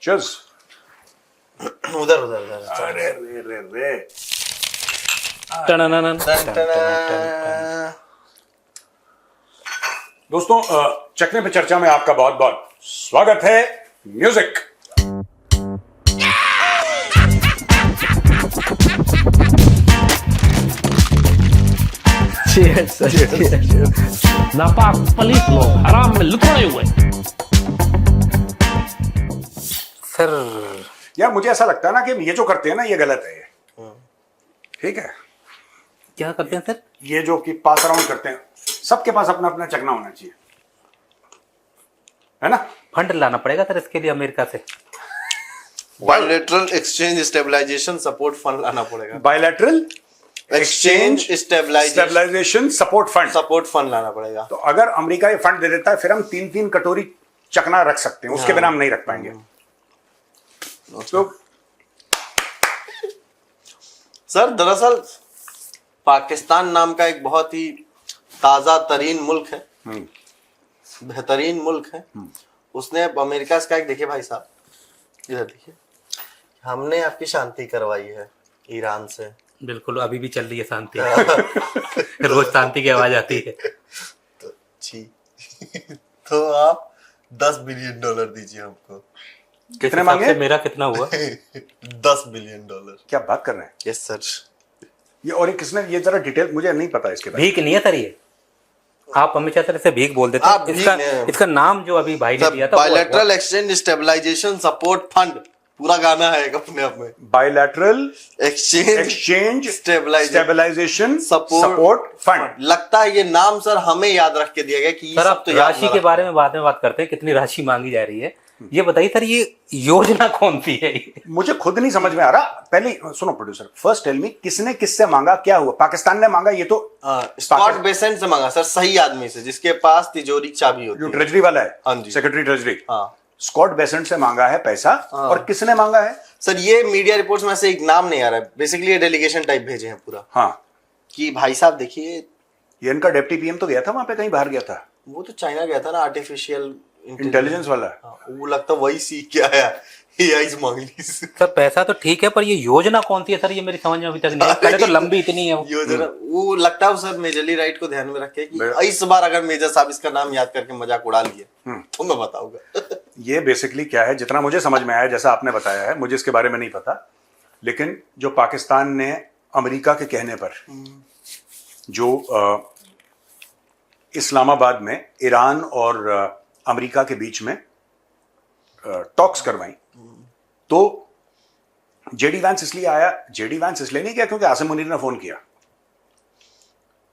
Cheers. उधर उधर उधर। अरे रे रे रे। टनननन, टन, टन, दोस्तों चखने पे चर्चा में आपका बहुत बहुत स्वागत है। म्यूजिक। cheers, cheers. नापाक पलीत लोग हराम में लुथड़े हुए। सर यार मुझे ऐसा लगता है ना कि ये जो करते हैं ना ये गलत है। ठीक है, क्या करते हैं सर? ये जो कि पास अराउंड करते हैं, सबके पास अपना अपना चखना होना चाहिए, है ना? फंड लाना पड़ेगा सर इसके लिए अमेरिका से। Bilateral exchange stabilization support fund लाना पड़ेगा। Bilateral exchange stabilization support fund लाना पड़ेगा। तो अगर अमेरिका ये फंड दे देता है फिर हम 3-3 कटोरी चखना रख सकते हैं, उसके बिना हम नहीं रख पाएंगे। तो सर दरअसल पाकिस्तान नाम का एक बहुत ही ताजा तरीन मुल्क है, बेहतरीन मुल्क है। उसने अब अमेरिका से कहा कि देखिए भाई साहब, इधर देखिए, हमने आपकी शांति करवाई है ईरान से। बिल्कुल, अभी भी चल रही है शांति। रोज शांति की आवाज आती है। तो जी तो आप $10 बिलियन दीजिए हमको। कितने मांगे? मेरा कितना हुआ? $10 बिलियन। क्या बात कर रहे हैं? Yes sir. ये और ये किसने, ये जरा डिटेल मुझे नहीं पता इसके बारे में। भीख नहीं है सर ये, आप हमेशा तरह से भीख बोल देते आप हैं। इसका नाम जो अभी भाई ने दिया था, bilateral exchange stabilization support fund, पूरा गाना है एक अपने आप में। Bilateral exchange stabilization support fund. लगता है ये नाम सर हमें याद रख के दिया गया कि ये सर सब आप तो याद राशि ना के रखें। बारे में बाद में बात करते हैं, कितनी राशि मांगी जा रही है ये बताइए सर। ये योजना कौन सी है? मुझे खुद नहीं समझ में आ रहा। पहले सुनो प्रोड्यूसर, फर्स्ट टेल मी, किसने किससे मांगा, क्या हुआ? पाकिस्तान ने मांगा ये तो स्कॉट बेसेंट से मांगा सर, सही आदमी से जिसके पास तिजोरी की चाबी होती जो है। ट्रेजरी वाला है, हाँ जी। सेक्रेटरी ट्रेजरी, हाँ स्कॉट बेसेंट से मांगा है पैसा। और किसने मांगा है सर, ये मीडिया रिपोर्ट्स में से एक नाम नहीं आ रहा है। बेसिकली ये डेलीगेशन टाइप भेजे हैं पूरा, हाँ, कि भाई साहब देखिए, ये इनका डिप्टी पीएम तो गया था वहां पे, कहीं बाहर गया था, वो तो चाइना गया था ना, आर्टिफिशियल इंटेलिजेंस वाला। वो लगता वही सीख के आया, एआई मांग ली सर पैसा तो ठीक है, पर ये योजना कौन सी है सर? ये मेरी समझ में अभी तक नहीं आई। पहले तो लंबी इतनी है वो योजना। वो लगता है सर मेजरली राइट को ध्यान में रखे कि इस बार अगर मेजर साहब इसका नाम याद करके मजाक उड़ा लिए तो मैं बताऊंगा। ये बेसिकली क्या है, जितना मुझे समझ में आया, जैसा आपने बताया है, मुझे इसके बारे में नहीं पता, लेकिन जो पाकिस्तान ने अमेरिका के कहने पर जो इस्लामाबाद में ईरान और अमेरिका के बीच में टॉक्स करवाई, तो जेडी वैंस इसलिए आया। जेडी वैंस इसलिए नहीं गया क्योंकि आसिम मुनीर ने फोन किया,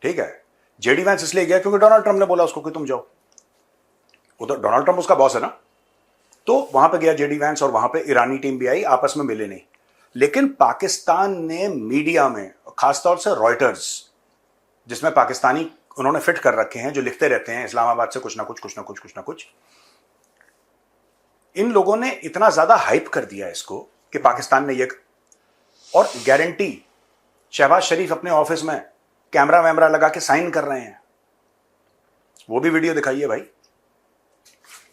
ठीक है। जेडी वैंस इसलिए गया क्योंकि डोनाल्ड ट्रंप ने बोला उसको कि तुम जाओ। उधर डोनाल्ड ट्रंप उसका बॉस है ना, तो वहां पे गया जेडी वैंस, और वहां पे ईरानी टीम भी आई, आपस में मिले नहीं। लेकिन पाकिस्तान ने मीडिया में, खासतौर से रॉयटर्स, जिसमें पाकिस्तानी उन्होंने फिट कर रखे हैं, जो लिखते रहते हैं इस्लामाबाद से कुछ ना कुछ, इन लोगों ने इतना ज्यादा हाइप कर दिया इसको कि पाकिस्तान ने ये, और गारंटी, शहबाज शरीफ अपने ऑफिस में कैमरा वैमरा लगा के साइन कर रहे हैं। वो भी वीडियो दिखाइए भाई,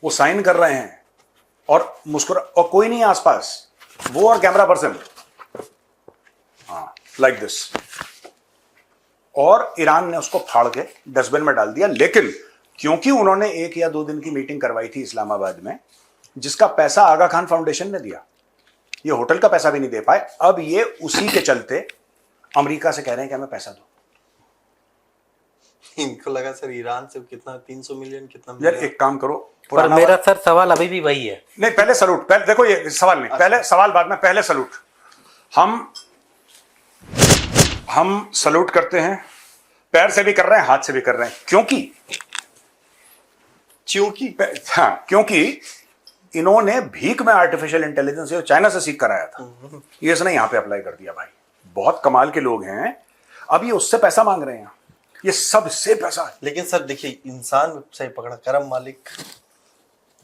वो साइन कर रहे हैं और मुस्कुरा, और कोई नहीं आसपास, वो और कैमरा पर्सन, हाँ, लाइक दिस। और ईरान ने उसको फाड़ के डस्टबिन में डाल दिया। लेकिन क्योंकि उन्होंने 1 या 2 दिन की मीटिंग करवाई थी इस्लामाबाद में, जिसका पैसा आगा खान फाउंडेशन ने दिया, ये होटल का पैसा भी नहीं दे पाए, अब ये उसी के चलते अमेरिका से कह रहे हैं कि हमें पैसा दो। इनको लगा सर ईरान से कितना 300 मिलियन कितना यार एक काम करो, पर मेरा सर सवाल अभी भी वही है। नहीं, पहले सलूट, पहले देखो, ये सवाल नहीं, पहले सवाल बाद में, पहले सलूट। हम सलूट करते हैं, पैर से भी कर रहे हैं, हाथ से भी कर रहे हैं, क्योंकि इन्होंने भीख में आर्टिफिशियल इंटेलिजेंस चाइना से सीख कर आया था, ये इसने यहां पे अप्लाई कर दिया। भाई बहुत कमाल के लोग हैं, अब ये उससे पैसा मांग रहे हैं, ये सबसे पैसा है। लेकिन सर देखिए, इंसान सही पकड़ा, करम मालिक,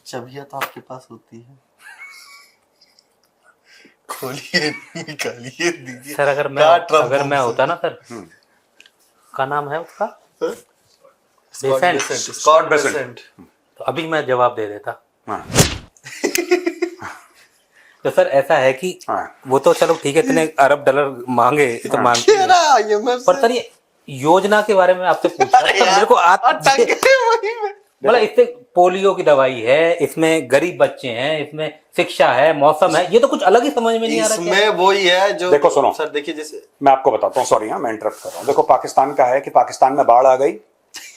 चाबियां तो आपके पास होती है, खोलिए, निकालिए, दीजिए। सर अगर मैं होता ना सर, क्या नाम है उसका, स्कॉट बेसेंट, तो अभी मैं जवाब दे देता। हाँ। तो सर ऐसा है कि हाँ। वो तो चलो ठीक है, इतने अरब डॉलर मांगे, ये तो मांगते कह हैं। रहा IMF पर सर ये योजना के बारे में आपसे पूछा अरे तो मेरे को टंगे वही में। मतलब इससे पोलियो की दवाई है, इसमें गरीब बच्चे हैं, इसमें शिक्षा है, मौसम है, ये तो कुछ अलग ही समझ में नहीं आ रहा क्या? इसमें वही है जो देखो सुनो सर, देखिए जैसे मैं आपको बताता हूँ, सॉरी हाँ मैं इंटरप्ट कर रहा हूँ। देखो पाकिस्तान का है कि पाकिस्तान में बाढ़ आ गई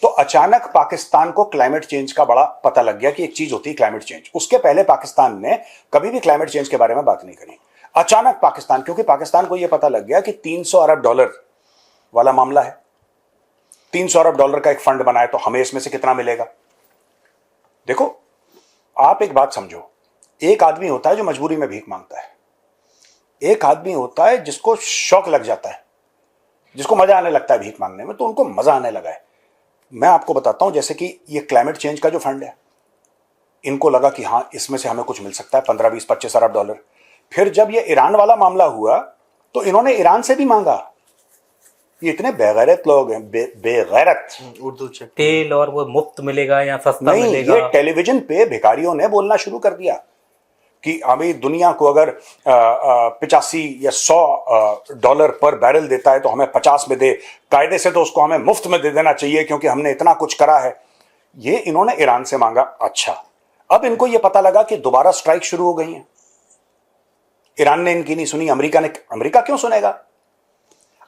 तो अचानक पाकिस्तान को क्लाइमेट चेंज का बड़ा पता लग गया कि एक चीज होती है क्लाइमेट चेंज। उसके पहले पाकिस्तान ने कभी भी क्लाइमेट चेंज के बारे में बात नहीं करी। अचानक पाकिस्तान, क्योंकि पाकिस्तान को यह पता लग गया कि 300 अरब डॉलर वाला मामला है, 300 अरब डॉलर का एक फंड बनाए तो हमें इसमें से कितना मिलेगा। देखो आप एक बात समझो, एक आदमी होता है जो मजबूरी में भीख मांगता है, एक आदमी होता है जिसको शौक लग जाता है, जिसको मजा आने लगता है भीख मांगने में, तो उनको मजा आने लगा है। मैं आपको बताता हूं, जैसे कि ये क्लाइमेट चेंज का जो फंड है, इनको लगा कि हाँ इसमें से हमें कुछ मिल सकता है 15, 20, 25 अरब डॉलर। फिर जब ये ईरान वाला मामला हुआ तो इन्होंने ईरान से भी मांगा। ये इतने बेगैरत लोग हैं, बेगैरत। उर्दू चेक तेल और वो मुफ्त मिलेगा या सस्ता नहीं, मिलेगा? ये टेलीविजन पे भिखारियों ने बोलना शुरू कर दिया कि अभी दुनिया को अगर 85 या 100 डॉलर पर बैरल देता है तो हमें 50 में दे, कायदे से तो उसको हमें मुफ्त में दे देना चाहिए क्योंकि हमने इतना कुछ करा है। ये इन्होंने ईरान से मांगा। अच्छा, अब इनको यह पता लगा कि दोबारा स्ट्राइक शुरू हो गई है। ईरान ने इनकी नहीं सुनी, अमेरिका क्यों सुनेगा?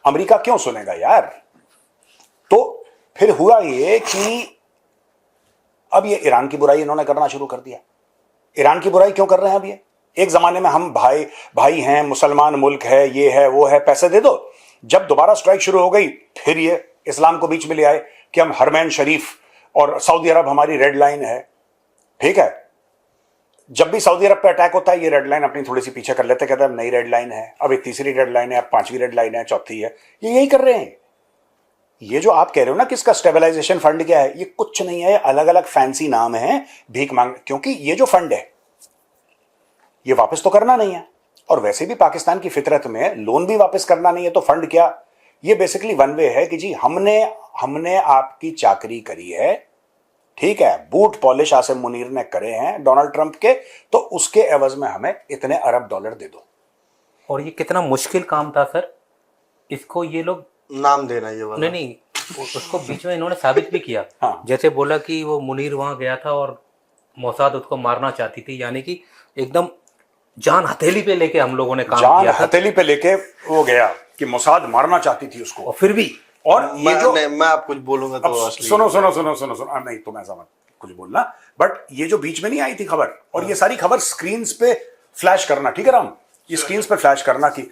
अमेरिका क्यों सुनेगा यार? तो फिर हुआ ये कि अब ये ईरान की बुराई इन्होंने करना शुरू कर दिया। ईरान की बुराई क्यों कर रहे हैं? अब ये एक जमाने में हम भाई हैं, मुसलमान मुल्क है, ये है वो है, पैसे दे दो। जब दोबारा स्ट्राइक शुरू हो गई फिर ये इस्लाम को बीच में ले आए कि हम हरमैन शरीफ और सऊदी अरब हमारी रेड लाइन है। ठीक है, जब भी सऊदी अरब पे अटैक होता है ये रेड लाइन अपनी थोड़ी सी पीछे कर लेते, कहते हैं अब नई रेड लाइन है, अब एक तीसरी रेड लाइन है, अब 5वीं रेड लाइन है, चौथी है। ये यही कर रहे हैं। ये जो आप कह रहे हो ना कि इसका स्टेबलाइजेशन फंड क्या है, ये कुछ नहीं है, अलग अलग फैंसी नाम है भीख मांग। क्योंकि ये जो फंड है ये वापस तो करना नहीं है, और वैसे भी पाकिस्तान की फितरत में लोन भी वापस करना नहीं है, तो फंड क्या? ये बेसिकली वन वे है कि जी हमने आपकी चाकरी करी है, ठीक है, बूट पॉलिश आसिम मुनीर ने करे हैं डोनाल्ड ट्रंप के, तो उसके एवज में हमें इतने अरब डॉलर दे दो। और ये कितना मुश्किल काम था सर, इसको ये लोग नाम देना ये वाला। नहीं उसको बीच में इन्होंने साबित भी किया। हाँ। जैसे बोला कि वो मुनीर वहां गया था और मोसाद उसको मारना चाहती थी, यानी कि एकदम जान हथेली पे लेके हम लोगों ने काम जान किया था। हथेली पे लेके वो गया कि मोसाद मारना चाहती थी उसको, और फिर भी और ये जो मैं आप कुछ बोलूंगा तो अब असली सुनो, नहीं तुम ऐसा मत कुछ बोलना, बट ये जो बीच में नहीं आई थी खबर, और ये सारी खबर स्क्रीन पे फ्लैश करना, ठीक है राम, ये स्क्रीन पे फ्लैश करना कि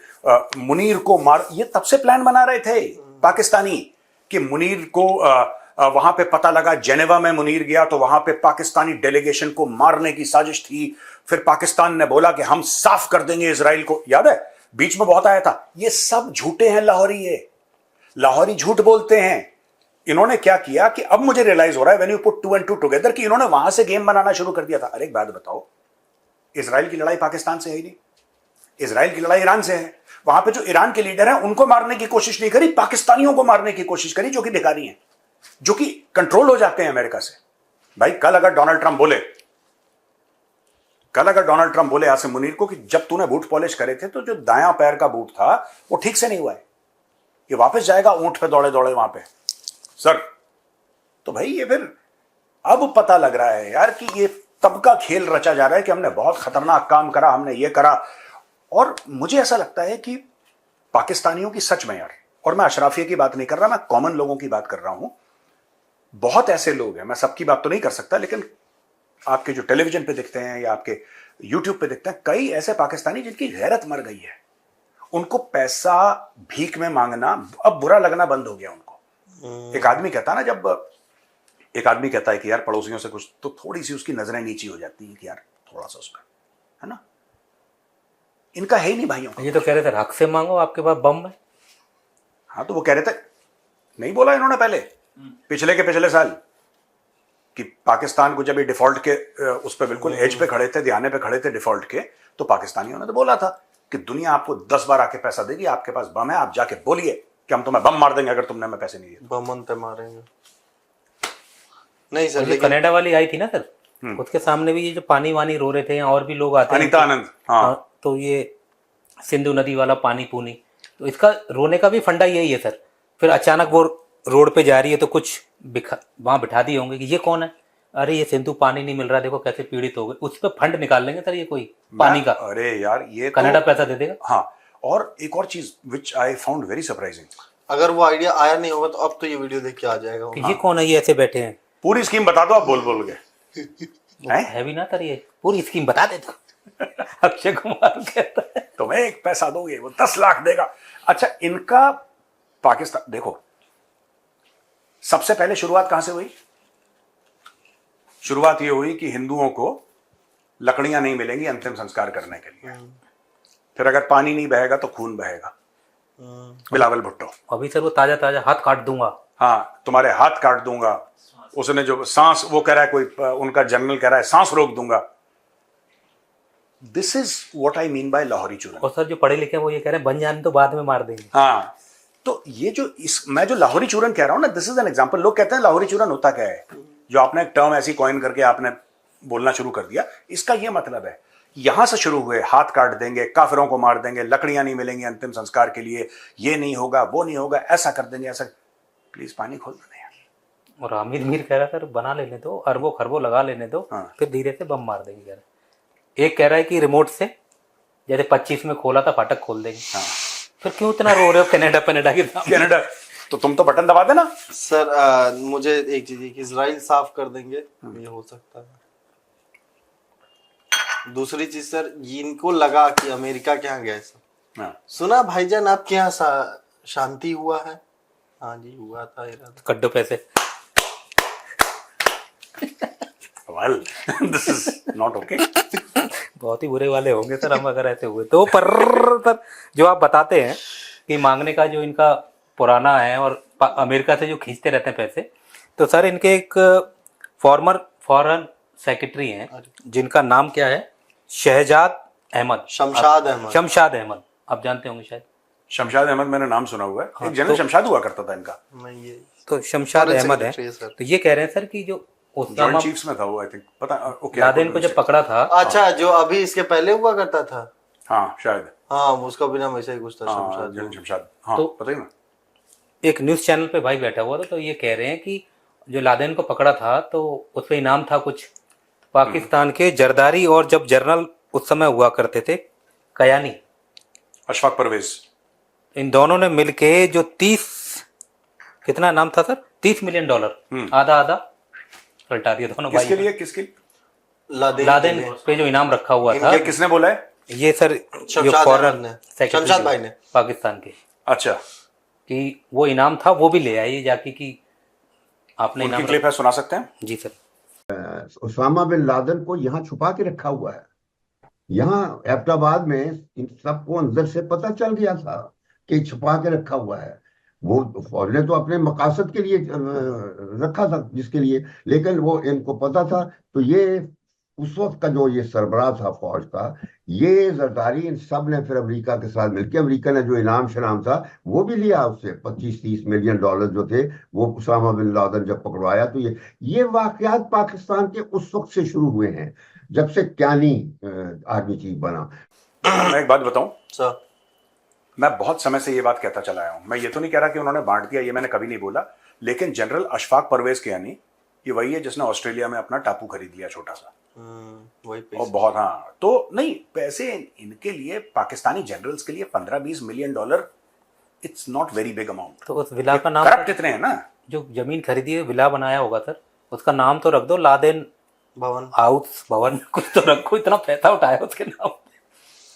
मुनीर को मार, ये तब से प्लान बना रहे थे पाकिस्तानी कि मुनीर को वहां पे पता लगा, जेनेवा में मुनीर गया तो वहां पे पाकिस्तानी डेलीगेशन को मारने की साजिश थी। फिर पाकिस्तान ने बोला कि हम साफ कर देंगे इजराइल को, याद है बीच में बहुत आया था। ये सब झूठे हैं, लाहौरी झूठ बोलते हैं। इन्होंने क्या किया कि अब मुझे रियलाइज हो रहा है when you put 2 and 2 together कि इन्होंने वहां से गेम बनाना शुरू कर दिया था। अरे एक बात बताओ, इजराइल की लड़ाई पाकिस्तान से है ही नहीं, इजराइल की लड़ाई ईरान से है। वहां पे जो ईरान के लीडर हैं उनको मारने की कोशिश नहीं करी, पाकिस्तानियों को मारने की कोशिश करी, जो कि भिखारी हैं, जो कि कंट्रोल हो जाते हैं अमेरिका से। भाई कल अगर डोनाल्ड ट्रंप बोले आसिम मुनीर को कि जब तूने बूट पॉलिश करे थे तो जो दायां पैर का बूट था वो ठीक से नहीं हुआ है, ये वापस जाएगा ऊंट पे दौड़े दौड़े वहां पे सर, तो भाई ये फिर अब पता लग रहा है यार कि ये तब का खेल रचा जा रहा है कि हमने बहुत खतरनाक काम करा, हमने ये करा। और मुझे ऐसा लगता है कि पाकिस्तानियों की सच में यार, और मैं अशराफिया की बात नहीं कर रहा, मैं कॉमन लोगों की बात कर रहा हूं। बहुत ऐसे लोग हैं, मैं सबकी बात तो नहीं कर सकता, लेकिन आपके जो टेलीविजन पे दिखते हैं या आपके यूट्यूब पे दिखते हैं, कई ऐसे पाकिस्तानी जिनकी गैरत मर गई है। उनको पैसा भीख में मांगना अब बुरा लगना बंद हो गया उनको। एक आदमी कहता है ना, जब एक आदमी कहता है कि यार पड़ोसियों से कुछ, तो थोड़ी सी उसकी नजरें नीची हो जाती है कि यार थोड़ा सा उसका, है ना, इनका है ही नहीं भाइयों का। ये तो कह रहे थे हक से मांगो, आपके पास बम है। हाँ तो वो कह रहे थे, नहीं बोला इन्होंने पहले पिछले साल कि पाकिस्तान को जब ये डिफॉल्ट के उस पर बिल्कुल एज पे खड़े थे, ध्यान पे खड़े थे डिफॉल्ट के, तो पाकिस्तानियों ने तो बोला था कि दुनिया आपको 10 बार आके पैसा देगी, आपके पास बम है, आप जाके बोलिए कि हम तुम्हें बम मार देंगे अगर तुमने हमें पैसे नहीं दिए। बमन ते मारेंगे। नहीं सर, जो लेकिन कनाडा वाली आई थी ना सर, उसके सामने भी ये जो पानी वानी रो रहे थे, और भी लोग आते हैं अनीता आनंद, हाँ, तो ये सिंधु नदी वाला पानी पूनी, तो इसका रोने का भी फंडा यही है सर। फिर अचानक वो रोड पे जा रही है तो कुछ वहां बिठा दिए होंगे कि ये कौन है, अरे ये सिंधु पानी नहीं मिल रहा, देखो कैसे पीड़ित हो गए, उस पर फंड निकाल लेंगे सर ये कोई पानी का। अरे यार ये कनाडा पैसा दे देगा। हाँ, और एक और चीज विच आई फाउंड वेरी सरप्राइजिंग, अगर वो आइडिया आया नहीं होगा तो अब तो ये वीडियो देख के आ जाएगा कि ये कौन है, ये ऐसे बैठे हैं। पूरी स्कीम बता दो आप बोल बोल के। है भी ना सर, ये पूरी स्कीम बता दे तो। अक्षय कुमार कहता है तुम्हें एक पैसा दोगे वो 10 लाख देगा। अच्छा, इनका पाकिस्तान देखो, सबसे पहले शुरुआत कहां से हुई? शुरुआत ये हुई कि हिंदुओं को लकड़ियां नहीं मिलेंगी अंतिम संस्कार करने के लिए, फिर अगर पानी नहीं बहेगा तो खून बहेगा। बिलावल भुट्टो, अभी सर वो ताजा ताजा हाथ काट दूंगा। हाँ, तुम्हारे हाथ काट दूंगा। उसने जो सांस, वो कह रहा है, कोई उनका जनरल कह रहा है सांस रोक दूंगा। This is what I mean by Lahori चूरन। और सर जो पढ़े लिखे हैं वो ये कह रहे हैं बन जाने तो बाद में मार देंगे। हाँ, तो ये जो मैं जो लाहौरी चूरन कह रहा हूं ना, दिस इज एन एग्जांपल। लोग कहते हैं लाहौरी चूरन होता क्या है, जो आपने एक टर्म ऐसी कॉइन करके आपने बोलना शुरू कर दिया, इसका ये मतलब है यहां से शुरू हुए, हाथ काट देंगे, काफिरों को मार देंगे, लकड़ियां नहीं मिलेंगी अंतिम संस्कार के लिए, ये नहीं होगा, वो नहीं होगा, ऐसा कर देंगे, ऐसा। प्लीज पानी खोल दो यार। और हामिद मीर कह रहा सर बना लेने दो, अरबों खरबों लगा लेने दो, हाँ। फिर धीरे से बम मार देंगे कह रहे। एक कह रहा है कि रिमोट से जैसे 25 में खोला था फाटक खोल देंगे। हाँ। फिर क्यों इतना रो रहे हो कनाडा के सामने? कनाडा, तो तुम तो बटन दबा देना। सर मुझे एक चीज, इजराइल साफ कर देंगे ये हो सकता है। दूसरी चीज सर, इनको लगा कि अमेरिका के यहाँ गए सर, हाँ। सुना भाईजान आपके यहाँ शांति हुआ है। हाँ जी हुआ था इरादा। कड्डो पैसे। Well, this is not okay. बहुत ही बुरे वाले होंगे सर हम अगर ऐसे हुए तो। पर सर जो आप बताते हैं कि मांगने का जो इनका पुराना है और अमेरिका से जो खींचते रहते हैं पैसे, तो सर इनके एक फॉर्मर फॉरेन सेक्रेटरी हैं जिनका नाम क्या है, शहजाद अहमद, शमशाद अहमद, आप जानते होंगे शायद। शमशाद अहमद मैंने नाम सुना हुआ है। हाँ, एक जनरल शमशाद हुआ करता था इनका। ये तो शमशाद अहमद है। तो ये कह रहे हैं सर कि जो जॉइंट चीफ्स में था वो, आई थिंक, पता ओके। लादेन को जब पकड़ा था, अच्छा जो अभी इसके पहले हुआ करता था, हाँ शायद, हाँ उसका भी नाम ऐसा ही कुछ था, शमशाद। हाँ, तो पता ही ना। एक न्यूज चैनल पे भाई बैठा हुआ था, तो ये कह रहे हैं कि जो लादेन को पकड़ा था तो उस पे इनाम था कुछ पाकिस्तान के जरदारी, और जब जनरल उस समय हुआ करते थे कयानी, अशफाक परवेज, इन दोनों ने मिलके जो 30 कितना नाम था सर, $30 मिलियन, आधा आधा पलटा दिया दोनों भाई। किसके लिए? किसके? लादेन पे जो इनाम रखा हुआ था। ये किसने बोला है? ये सर शमशाद भाई ने, पाकिस्तान के। अच्छा, कि वो इनाम था, वो भी ले आइए जाके कि आपने इनाम क्लिप है, सुना सकते हैं? जी सर। उसामा बिन लादेन को यहाँ छुपा के रखा हुआ है। यहाँ एबटाबाद में इन सबको अंदर से पता चल गया था कि छुपा के रखा हुआ है। वो फौज ने तो अपने मकासद के लिए रखा था जिसके लिए, लेकिन वो इनको पता था। तो ये उस वक्त का जो ये सरबराह था फौज का, ये जरदारी, इन सब ने फिर अमेरिका के साथ मिलकर, अमेरिका ने जो इनाम शनाम था वो भी लिया उससे, 25-30 मिलियन डॉलर जो थे वो उसामा बिन लादेन जब पकड़वाया। तो ये वाकयात पाकिस्तान के उस वक्त से शुरू हुए हैं जब से क्यानी आर्मी चीफ बना। मैं एक बात बताऊं सर, मैं बहुत समय से ये बात कहता चला आया हूं। मैं ये तो नहीं कह रहा कि उन्होंने बांट दिया, ये मैंने कभी नहीं बोला, लेकिन जनरल अशफाक परवेज कियानी ये वही है जिसने ऑस्ट्रेलिया में अपना टापू खरीद लिया छोटा सा, वही और बहुत, हाँ, तो नहीं, पैसे इनके लिए, पाकिस्तानी जनरल्स के लिए 15-20 million dollar, it's not very big amount. तो उस विला का नाम, करप्ट इतने हैं ना, जो जमीन खरीदी है, विला बनाया होगा सर, उसका नाम तो रख दो लादेन भवन, हाउस भवन, कुछ तो रखो, इतना पैसा उठाया उसके नाम।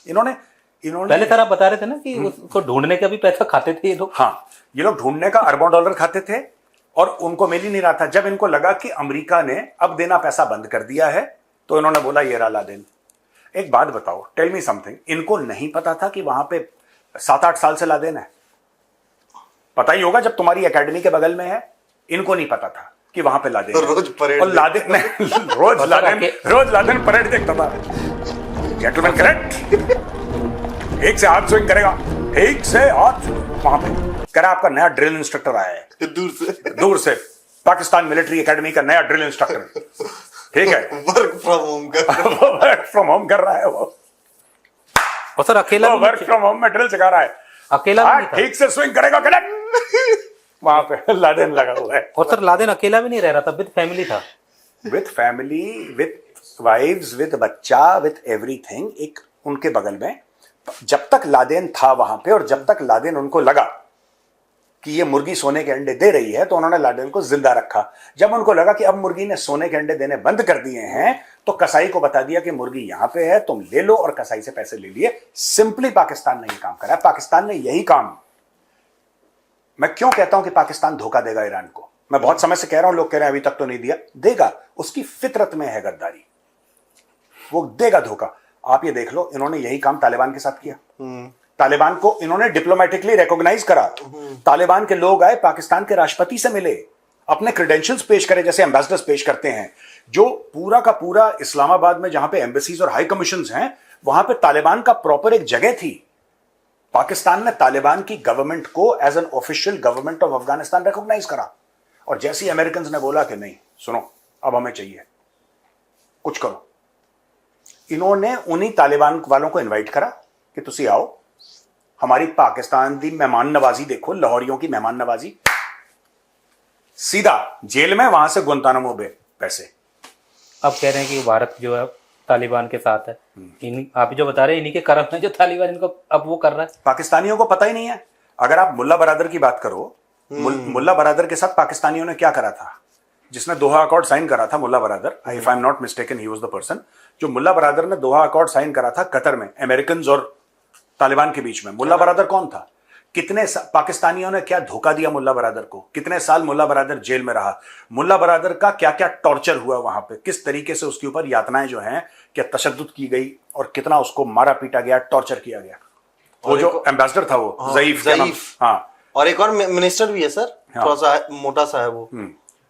इन्होंने पहले सर आप बता रहे थे ना कि उसको ढूंढने का भी पैसा खाते थे ये लोग। हाँ, ये लोग ढूंढने का अरबों डॉलर खाते थे और उनको मिल ही नहीं रहा था। जब इनको लगा कि अमेरिका ने अब देना पैसा बंद कर दिया है, तो इन्होंने बोला ये रहा लादेन। एक बात बताओ, टेल मी समथिंग, इनको नहीं पता था कि वहां पे 7-8 साल से लादेन है? पता ही होगा जब तुम्हारी एकेडमी के बगल में है। इनको नहीं पता था कि वहां पे लादेन है। रोज परेड, और लादेन रोज लादेन परेड देखता था। जेंटलमैन करेक्ट, एक से हाथ स्विंग करेगा, एक से हाथ वहां पे कह रहा आपका नया ड्रिल इंस्ट्रक्टर आया है दूर से पाकिस्तान मिलिट्री एकेडमी का नया ड्रिल इंस्ट्रक्टर, ठीक है, work from home work from home कर रहा है वो। और सर अकेला भी वर्क फ्रॉम होम में ड्रिल सिखा रहा है। अकेला भी हाँ, नहीं था। ठीक से स्विंग करेगा कनेक्ट वहां पे लादेन लगा हुआ है। और सर लादेन अकेला भी नहीं रह रहा था, विद फैमिली था। With family, with wives, with बच्चा, विथ एवरीथिंग, एक उनके बगल में। जब तक लादेन था वहां पे और जब तक लादेन उनको लगा कि ये मुर्गी सोने के अंडे दे रही है तो उन्होंने लादेन को जिंदा रखा। जब उनको लगा कि अब मुर्गी ने सोने के अंडे देने बंद कर दिए हैं तो कसाई को बता दिया कि मुर्गी यहां पे है, तुम ले लो, और कसाई से पैसे ले लिए। सिंपली पाकिस्तान ने ये काम करा। पाकिस्तान ने यही काम, मैं क्यों कहता हूं कि पाकिस्तान धोखा देगा ईरान को, मैं बहुत समय से कह रहा हूं, लोग कह रहे हैं अभी तक तो नहीं दिया, देगा, उसकी फितरत में है गद्दारी, वो देगा धोखा। आप ये देख लो, इन्होंने यही काम तालिबान के साथ किया। तालिबान को इन्होंने डिप्लोमेटिकली रिकॉग्नाइज करा। तालिबान के लोग आए, पाकिस्तान के राष्ट्रपति से मिले, अपने क्रेडेंशियल्स पेश करे जैसे एम्बेसडर्स पेश करते हैं। जो पूरा का पूरा इस्लामाबाद में जहां पे एम्बेसीज और हाई कमीशंस हैं, वहां पे तालिबान का प्रॉपर एक जगह थी। पाकिस्तान ने तालिबान की गवर्नमेंट को as an official government of Afghanistan recognise करा। और जैसे ही अमेरिकन ने बोला कि नहीं सुनो, अब हमें चाहिए, कुछ करो, इन्होंने उन्हीं तालिबान वालों को इनवाइट करा कि तुसी आओ, हमारी पाकिस्तान दी मेहमान नवाजी देखो, लाहौरियों की मेहमान नवाजी, सीधा जेल में, वहां से गुंतानामो बे पैसे। अब कह रहे हैं कि भारत जो है तालिबान के साथ है। आप जो बता रहे हैं इन्हीं के कर्म है जो तालिबान इनको अब वो कर रहा है। पाकिस्तानियों को पता ही नहीं है। अगर आप मुल्ला बरादर की बात करो, मुल्ला बरादर के साथ पाकिस्तानियों ने क्या करा था, जिसने दोहा अकॉर्ड साइन करा था, Mullah Baradar, if I am not mistaken he was the person, जो मुल्ला बरादर ने दोहा अकॉर्ड साइन करा था कतर में, अमेरिकन और तालिबान के बीच में। मुल्ला बरादर कौन था? कितने पाकिस्तानियों ने क्या धोखा दिया मुल्ला बरादर को, कितने साल मुल्ला बरादर जेल में रहा, मुल्ला बरादर का क्या क्या टॉर्चर हुआ वहां पे, किस तरीके से उसके ऊपर यातनाएं जो हैं क्या तशद्दुद की गई और कितना उसको मारा पीटा गया, टॉर्चर किया गया। वो जो एम्बेसडर था वो ज़ईफ, हाँ, और एक और मिनिस्टर भी है सर, हाँ। थोड़ा सा मोटा सा है वो,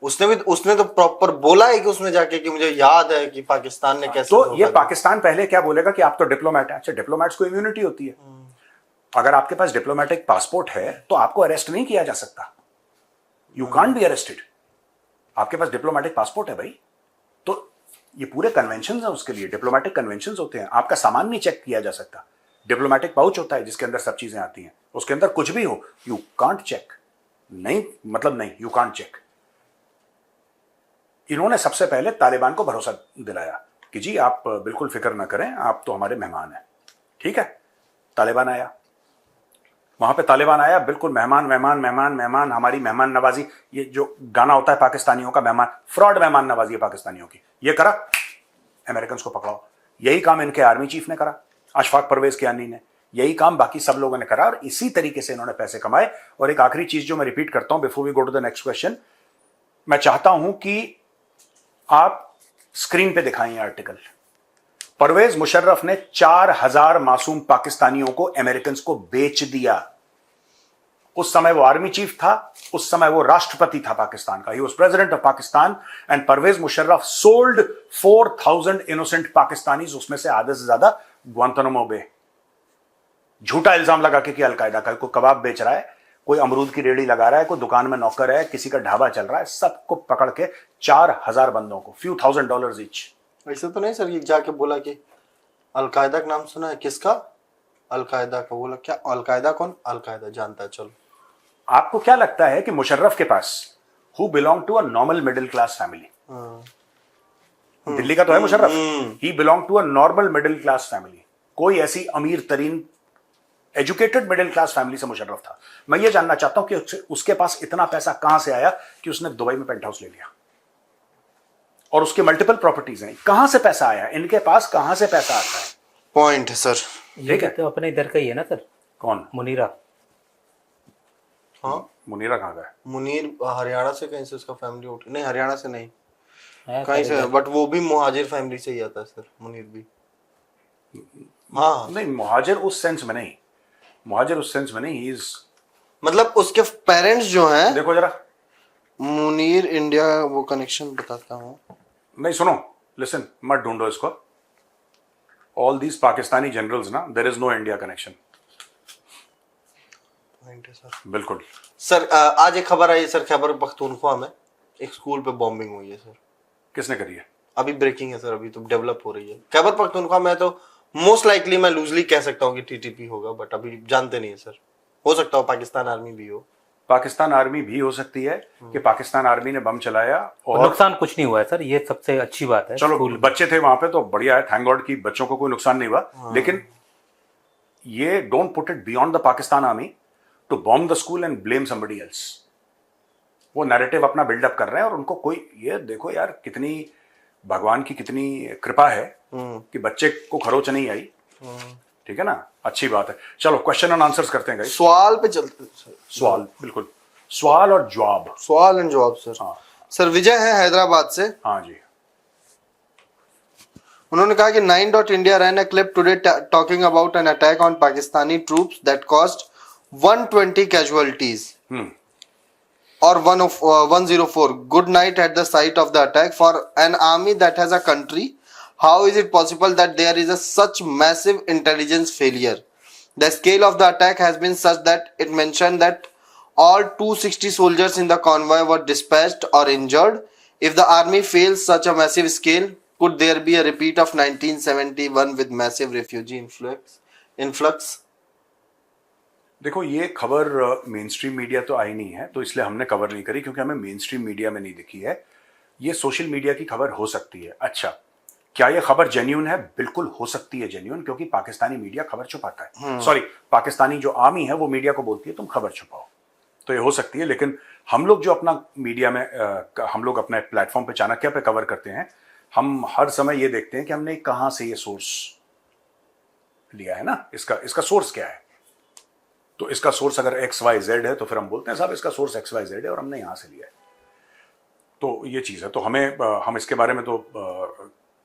उसने तो प्रॉपर बोला है कि उसने जाके कि मुझे याद है कि पाकिस्तान ने कैसे तो धोखा ये दिया। पाकिस्तान पहले क्या बोलेगा कि आप तो डिप्लोमेट हैं। अच्छा, डिप्लोमेट्स को इम्यूनिटी होती है। अगर आपके पास डिप्लोमेटिक पासपोर्ट है तो आपको अरेस्ट नहीं किया जा सकता, यू कांट बी अरेस्टेड। आपके पास डिप्लोमेटिक पासपोर्ट है भाई, तो ये पूरे कन्वेंशन है उसके लिए, डिप्लोमेटिक कन्वेंशन होते हैं। आपका सामान नहीं चेक किया जा सकता। डिप्लोमेटिक पाउच होता है जिसके अंदर सब चीजें आती हैं, उसके अंदर कुछ भी हो, यू कांट चेक, नहीं मतलब नहीं, यू कांट चेक। इन्होंने सबसे पहले तालिबान को भरोसा दिलाया कि जी आप बिल्कुल फिक्र ना करें, आप तो हमारे मेहमान हैं। ठीक है, तालिबान आया, वहां पे तालिबान आया, बिल्कुल मेहमान मेहमान मेहमान मेहमान, हमारी मेहमान नवाजी, ये जो गाना होता है पाकिस्तानियों का, मेहमान फ्रॉड मेहमान नवाजी है पाकिस्तानियों की, ये करा, अमेरिकन को पकड़ाओ। यही काम इनके आर्मी चीफ ने करा, अशफाक परवेज कियानी ने, यही काम बाकी सब लोगों ने करा, और इसी तरीके से इन्होंने पैसे कमाए। और एक आखिरी चीज जो मैं रिपीट करता हूं before we go to the next question, मैं चाहता हूं कि आप स्क्रीन पे दिखाएं ये आर्टिकल। परवेज मुशर्रफ ने 4000 मासूम पाकिस्तानियों को अमेरिकन को बेच दिया। उस समय वो आर्मी चीफ था, उस समय वो राष्ट्रपति था पाकिस्तान का, he was president of Pakistan, and Pervez Musharraf sold 4000 innocent Pakistanis, उसमें से आधे से ज्यादा ग्वांतानामो बे। झूठा इल्जाम लगा के कि अलकायदा का, कोई कबाब बेच रहा है, कोई अमरूद की रेडी लगा रहा है, कोई दुकान में नौकर है, किसी का ढाबा चल रहा है, सबको पकड़ के 4000 बंदों को, few $1000 ईच। ऐसे तो नहीं सर, ये जाके बोला कि अलकायदा का नाम सुना है, किसका? अलकायदा का। बोला क्या अलकायदा? कौन अलकायदा? जानता है, चलो। आपको क्या लगता है कि मुशर्रफ के पास, who belong to a normal middle class family, Delhi का तो है Musharraf, he belong to a normal middle class family, कोई ऐसी अमीर तरीन एजुकेटेड मिडिल क्लास फैमिली से मुशर्रफ था। मैं ये जानना चाहता हूं कि उसके पास इतना पैसा कहां से आया कि उसने दुबई में पेंट हाउस ले लिया, और उसके मल्टीपल प्रॉपर्टीज हैं। कहां से पैसा आया इनके पास, कहां से पैसा आता है? पॉइंट है सर। ठीक है, तो अपने इधर का ही है ना सर, कौन? मुनीरा। हाँ, मुनीरा कहां का है? मुनीर हरियाणा से, कहीं से उसका फैमिली उठी, नहीं हरियाणा से नहीं, है कहीं सर से, बट वो भी मुहाजिर फैमिली से ही आता है सर, मुनीर भी। हाँ, नहीं, मुहाजिर उस सेंस में नहीं, मुहाजिर उस सेंस में नहीं, ही इज, मतलब उसके पेरेंट्स जो हैं, देखो जरा, मुनीर इंडिया, वो कनेक्शन बताता हूँ। नहीं सुनो, लिसन, मत ढूंढो इसको, ऑल दीज पाकिस्तानी जनरल्स ना, there is no India connection. बिल्कुल सर, आज एक खबर आई है सर, खैबर पख्तूनख्वा में एक स्कूल पे बॉम्बिंग हुई है सर। किसने करी है? अभी ब्रेकिंग है सर, अभी तो डेवलप हो रही है। खैबर पख्तूनख्वा में तो मोस्ट लाइकली मैं लूजली कह सकता हूँ कि टीटीपी होगा, बट अभी जानते नहीं है सर। हो सकता हो पाकिस्तान आर्मी भी हो। पाकिस्तान आर्मी भी हो सकती है कि पाकिस्तान आर्मी ने बम चलाया और नुकसान कुछ नहीं हुआ है सर, ये सबसे अच्छी बात है। चलो स्कूल बच्चे थे वहां पे तो बढ़िया है, थैंक गॉड कि बच्चों को कोई नुकसान नहीं हुआ। लेकिन ये don't put it beyond the Pakistan army to bomb the school and blame somebody else. वो नैरेटिव अपना बिल्डअप कर रहे हैं और उनको कोई, ये देखो यार कितनी भगवान की कितनी कृपा है कि बच्चे को खरोच नहीं आई। ठीक है ना, अच्छी बात है। चलो क्वेश्चन एंड आंसर्स करते हैं गाइस। सवाल पे चलते हैं सर। सवाल, बिल्कुल सवाल और जवाब। सवाल एंड जवाब सर। हाँ सर विजय है हैदराबाद से। हाँ जी। उन्होंने कहा कि 9.India ran a clip today talking about an attack on Pakistani troops that caused 120 casualties or 104. Good night at the site of the attack. For an army that has a country, how is it possible that there is such massive intelligence failure? The scale of the attack has been such that it mentioned that all 260 soldiers in the convoy were dispatched or injured. If the army fails such a massive scale, could there be a repeat of 1971 with massive refugee influx? देखो ये खबर main stream media तो आई नहीं है, तो इसलिए हमने cover नहीं करी क्योंकि हमें मेन स्ट्रीम मीडिया में नहीं दिखी है। ये सोशल मीडिया की खबर हो सकती है। अच्छा, क्या ये खबर जेन्युइन है? बिल्कुल हो सकती है जेन्युइन, क्योंकि पाकिस्तानी मीडिया खबर छुपाता है। सॉरी, पाकिस्तानी जो आर्मी है वो मीडिया को बोलती है तुम खबर छुपाओ, तो ये हो सकती है। लेकिन हम लोग जो अपना मीडिया में हम लोग अपने प्लेटफॉर्म पे चाणक्य पे कवर करते हैं, हम हर समय ये देखते हैं कि हमने कहां से ये सोर्स लिया है ना, इसका सोर्स क्या है। तो इसका सोर्स अगर XYZ है तो फिर हम बोलते हैं साहब इसका सोर्स XYZ है और हमने यहां से लिया है। तो ये चीज है। तो हम इसके बारे में तो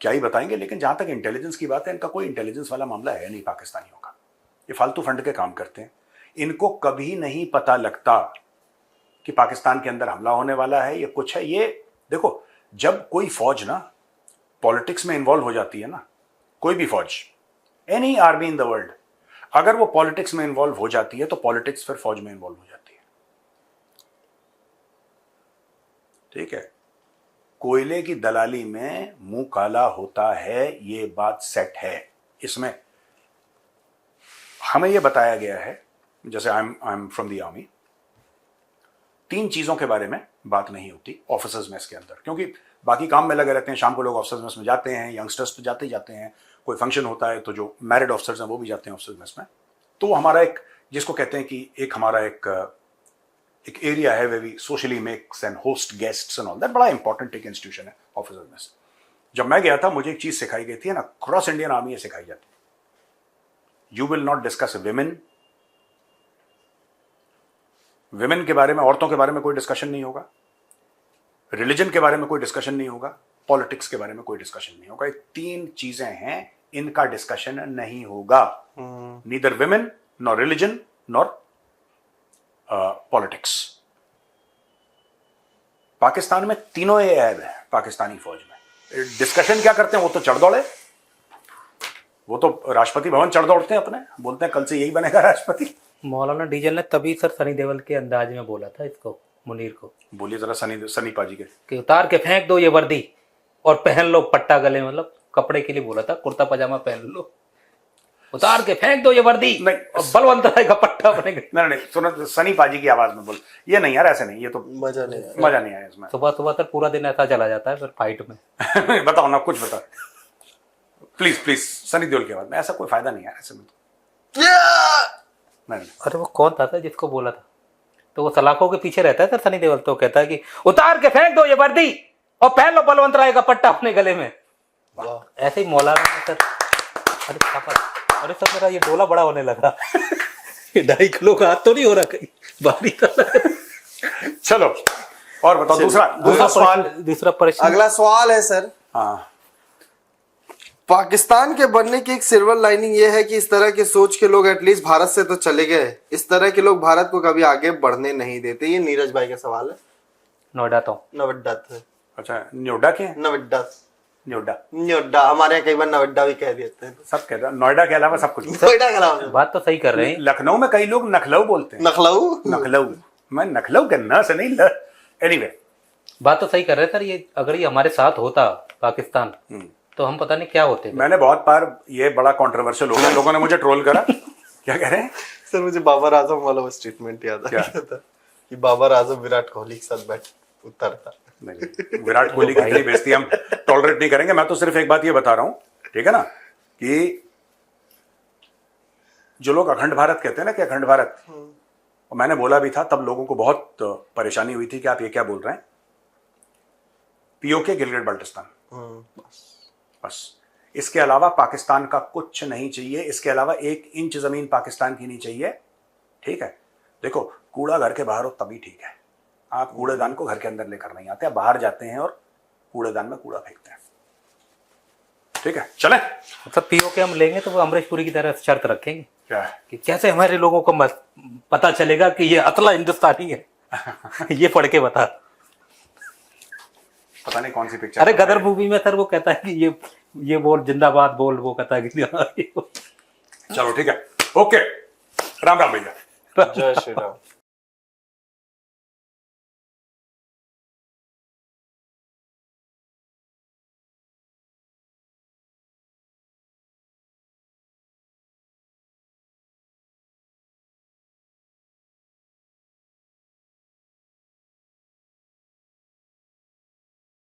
क्या ही बताएंगे। लेकिन जहां तक इंटेलिजेंस की बात है, इनका कोई इंटेलिजेंस वाला मामला है नहीं पाकिस्तानियों का। ये फालतू फंड के काम करते हैं। इनको कभी नहीं पता लगता कि पाकिस्तान के अंदर हमला होने वाला है, ये कुछ है। ये देखो, जब कोई फौज ना पॉलिटिक्स में इन्वॉल्व हो जाती है ना, कोई भी फौज, any army in the world, अगर वो पॉलिटिक्स में इन्वॉल्व हो जाती है तो पॉलिटिक्स फिर फौज में इन्वॉल्व हो जाती है। ठीक है, कोयले की दलाली में मुंह काला होता है, ये बात सेट है। इसमें हमें यह बताया गया है, जैसे I am from the army, 3 चीजों के बारे में बात नहीं होती ऑफिसर्स मेस के अंदर, क्योंकि बाकी काम में लगे रहते हैं। शाम को लोग ऑफिसर्स मेस में जाते हैं, यंगस्टर्स तो जाते ही जाते हैं। कोई फंक्शन होता है तो जो मैरिड ऑफिसर्स हैं वो भी जाते हैं ऑफिसर्स मेस में। तो वो हमारा एक, जिसको कहते हैं कि एक हमारा एक एरिया है way we socially mix and host guests and all that. बड़ा इंपॉर्टेंट एक इंस्टीट्यूशन है ऑफिसर्स मेस। जब मैं गया था मुझे एक चीज सिखाई गई थी ना, क्रॉस इंडियन आर्मी ये सिखाई जाती है, you will not discuss women के बारे में, औरतों के बारे में कोई डिस्कशन नहीं होगा, रिलीजन के बारे में कोई डिस्कशन नहीं होगा, पॉलिटिक्स के बारे में कोई डिस्कशन नहीं होगा। ये 3 चीजें हैं, इनका डिस्कशन नहीं होगा। Neither women, nor religion, nor politics. Pakistan में तीनों ये ऐब है। पाकिस्तानी फौज में डिस्कशन क्या करते हैं, वो तो चढ़ दौड़े, वो तो राष्ट्रपति भवन चढ़ दौड़ते हैं अपने, बोलते हैं कल से यही बनेगा राष्ट्रपति। मौलाना डीजल ने तभी सर सनी देओल के अंदाज में बोला था इसको, मुनीर को। बोलिए जरा सनी पाजी के कि उतार के फेंक दो ये वर्दी और पहन लो पट्टा गले, मतलब कपड़े के लिए बोला था, कुर्ता पजामा पहन लो, उतार के फेंक दो ये वर्दी नहीं, और बलवंत राय का पट्टा बनेगा। नहीं सुनो, सनी पाजी की आवाज में बोल। ये नहीं यार, ऐसे नहीं, ये तो मजा नहीं आया इसमें। सुबह सुबह तक पूरा दिन ऐसा चला जाता है फिर फाइट में। बताओ ना, कुछ बताओ प्लीज सनी देओल की आवाज में। ऐसा कोई फायदा नहीं है ऐसे में नहीं। अरे वो कौन था जिसको बोला था, तो वो सलाखों के पीछे रहता है सर सनी देओल, तो कहता है कि उतार के फेंक दो ये वर्दी और पहन लो बलवंत राय का पट्टा अपने गले में। ऐसे ही मौलाना सर। अरे पापा, अरे सर मेरा ये डोला बड़ा होने लगा। ये 2.5 किलो का हाथ तो नहीं हो रहा कहीं भारी का। चलो और बताओ दूसरा सवाल। दूसरा प्रश्न, अगला सवाल है सर, हाँ, पाकिस्तान के बनने की एक सिल्वर लाइनिंग ये है कि इस तरह की सोच के लोग एटलीस्ट भारत से तो चले गए, इस तरह के लोग भारत को कभी आगे बढ़ने नहीं देते। ये नीरज भाई का सवाल है। नोएडा तो नोएडा थे। अच्छा, नोएडा के? नोएडा हमारे यहाँ कई बार नोएडा भी कह देते हैं। सब कहते हैं नोएडा के अलावा सब कुछ। नोएडा के अलावा बात तो सही कर रहे हैं। लखनऊ में कई लोग नखलऊ बोलते हैं। नखलऊ मैं नखलऊ करना से नहीं। एनीवे बात तो सही कर रहे हैं सर। ये अगर ये हमारे साथ होता पाकिस्तान, तो हम पता नहीं क्या होते थे। मैंने बहुत बार, ये बड़ा कंट्रोवर्शियल हो गया, लोगों ने मुझे ट्रोल करा। क्या कह रहे हैं? सर मुझे बाबर आजम वाला वो स्टेटमेंट याद आ क्या? गया था कि बाबर आजम विराट कोहली के साथ बैठ उतरता। नहीं, विराट कोहली की इतनी बेइज्जती हम टॉलरेट नहीं करेंगे। मैं तो सिर्फ एक बात ये बता रहा हूं, ठीक है ना, कि जो लोग अखंड भारत कहते हैं ना, कि अखंड भारत, और मैंने बोला भी था, तब लोगों को बहुत परेशानी हुई थी कि आप ये क्या बोल रहे हैं। पीओके गिलगिट बाल्टिस्तान, बस। इसके अलावा पाकिस्तान का कुछ नहीं चाहिए, इसके अलावा 1 इंच जमीन पाकिस्तान की नहीं चाहिए, ठीक है। देखो, कूड़ा घर के बाहर हो तभी ठीक है, आप कूड़ेदान को घर के अंदर लेकर नहीं आते, आप बाहर जाते हैं और कूड़ेदान में कूड़ा फेंकते हैं, ठीक है। चलें? मतलब पीओके हम लेंगे तो वो अमरीश पुरी की तरह शर्त रखेंगे क्या है? कि कैसे हमारे लोगों को पता चलेगा कि ये अतला हिंदुस्तानी है। ये पढ़ के बता। पता नहीं कौन सी पिक्चर। अरे गदर मूवी में सर वो कहता है कि ये बोल जिंदाबाद बोल, वो कहता है कि चलो ठीक है, ओके, राम राम भैया। जय श्री राम।